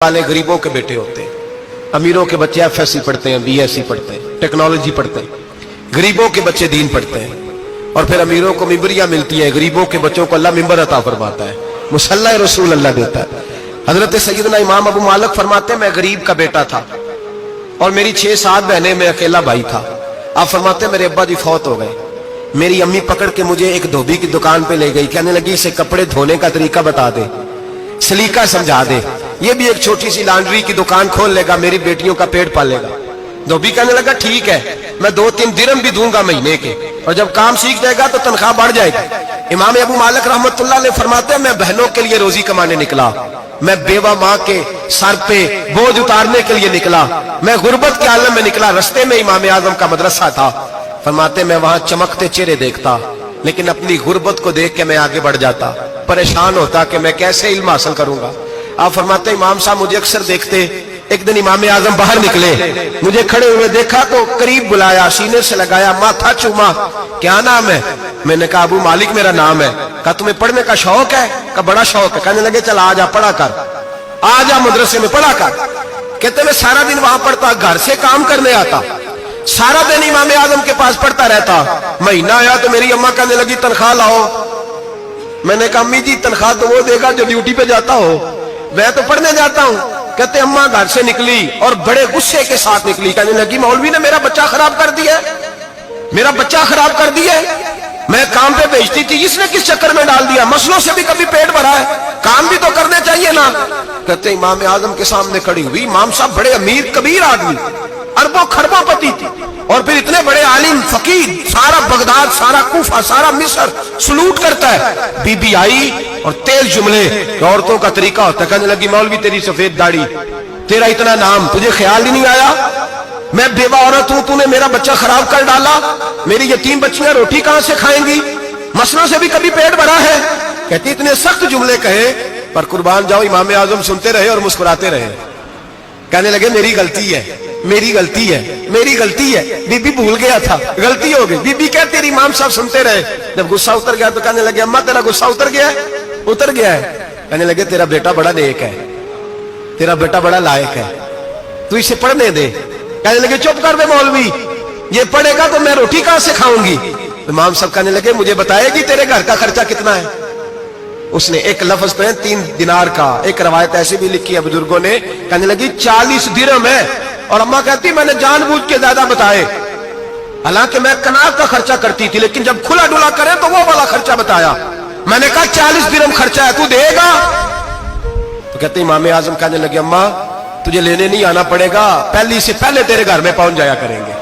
वाले गरीबों के बेटे होते हैं, अमीरों के बच्चे एफएससी पढ़ते हैं, बीएससी पढ़ते हैं, टेक्नोलॉजी पढ़ते हैं, गरीबों के बच्चे दीन पढ़ते हैं और फिर अमीरों को मिंबरियां मिलती है, गरीबों के बच्चों को अल्लाह मिंबर अता फरमाता है, मुसल्ला रसूल अल्लाह देता है। हजरत सैयदना इमाम अबू मालिक फरमाते हैं मैं गरीब का बेटा था और मेरी 6-7 बहनें, मैं अकेला भाई था। आप फरमाते हैं मेरे अब्बा जी फौत हो गए, मेरी अम्मी पकड़ के मुझे एक धोबी की दुकान पे ले गई, कहने लगी इसे कपड़े धोने का तरीका बता दे, सलीका समझा दे, ये भी एक छोटी सी लॉन्ड्री की दुकान खोल लेगा, मेरी बेटियों का पेट पालेगा। धोबी कहने लगा ठीक है, मैं 2-3 दिरहम भी दूंगा महीने के, और जब काम सीख जाएगा तो तनख्वाह बढ़ जाएगी। इमाम अबू मालिक रहमतुल्लाह अलैह फरमाते हैं मैं बहनों के लिए रोजी कमाने निकला, मैं बेवा माँ के सर पे बोझ उतारने के लिए निकला, मैं गुर्बत के आलम में निकला। रस्ते में इमाम आजम का मदरसा था, फरमाते मैं वहां चमकते चेहरे देखता, लेकिन अपनी गुर्बत को देख के मैं आगे बढ़ जाता, परेशान होता कि मैं कैसे इल्म हासिल करूंगा। आप फरमाते इमाम साहब मुझे अक्सर देखते, एक दिन इमाम आजम बाहर निकले, मुझे खड़े हुए देखा तो करीब बुलाया, सीने से लगाया, माथा चूमा, क्या नाम है? मैंने कहा अबू मालिक मेरा नाम है। कहा तुम्हें पढ़ने का शौक है? कहा बड़ा शौक है। कहने लगे चल आजा पढ़ा कर, आजा मदरसे में पढ़ा कर। कहते मैं सारा दिन वहां पढ़ता, घर से काम करने आता, सारा दिन इमाम आजम के पास पढ़ता रहता। महीना आया तो मेरी अम्मा कहने लगी तनख्वाह लाओ। मैंने कहा अम्मी जी तनख्वाह तो वो देगा जो ड्यूटी पे जाता हो, मैं तो पढ़ने जाता हूं। कहते अम्मा घर से निकली और बड़े गुस्से के साथ निकली, कहने लगी मौलवी ने मेरा बच्चा खराब कर दिया, मेरा बच्चा खराब कर दिया, मैं काम पे भेजती थी, इसने किस चक्कर में डाल दिया, मसलों से भी कभी पेट भरा है, काम भी तो करने चाहिए ना। कहते इमाम आजम के सामने खड़ी हुई, इमाम साहब बड़े अमीर कबीर आदमी, अरबों खरबों पति थी, और फिर इतने बड़े आलिम फकीर, सारा बगदाद, सारा कूफा, सारा मिस्र सलूट करता है। बीबी आई और तेज जुमले, औरतों का तरीका होता है, कहने लगी मौलवी तेरी सफेद दाढ़ी, तेरा इतना नाम, तुझे ख्याल ही नहीं आया मैं बेवा औरत हूं, तूने मेरा बच्चा खराब कर डाला, मेरी यतीम बच्चियां रोटी कहां से खाएंगी, मसलों से भी कभी पेट भरा है। कहती इतने सख्त जुमले कहे पर कुर्बान जाओ इमाम आजम सुनते रहे और मुस्कुराते रहे। कहने लगे मेरी गलती है, मेरी गलती है, मेरी गलती है, बीबी भूल गया था, गलती हो गई। बीबी कहती तेरी इमाम साहब सुनते रहे, जब गुस्सा उतर गया तो कहने लगे अम्मा तेरा गुस्सा उतर गया है? उतर गया है। कहने लगे तेरा बेटा बड़ा नेक है, तेरा बेटा बड़ा लायक है, तू इसे पढ़ने दे। कहने लगे चुप कर दे मौलवी, ये पढ़ेगा तो मैं रोटी कहां से खाऊंगी। इमाम साहब कहने लगे मुझे बताएगी तेरे घर का खर्चा कितना है? उसने एक लफ्ज तो है 3 दिनार का, एक रवायत ऐसी भी लिखी है बुजुर्गों ने, कहने लगी 40 दिरहम है, और अम्मा कहती मैंने जानबूझ के ज्यादा बताए, हालांकि मैं कनात का खर्चा करती थी, लेकिन जब खुला डुला करे तो वो वाला खर्चा बताया। मैंने कहा 40 दिरहम खर्चा है, तू देगा? तो कहते इमाम आजम कहने लगे अम्मा तुझे लेने नहीं आना पड़ेगा, पहले से पहले तेरे घर में पहुंच जाया करेंगे।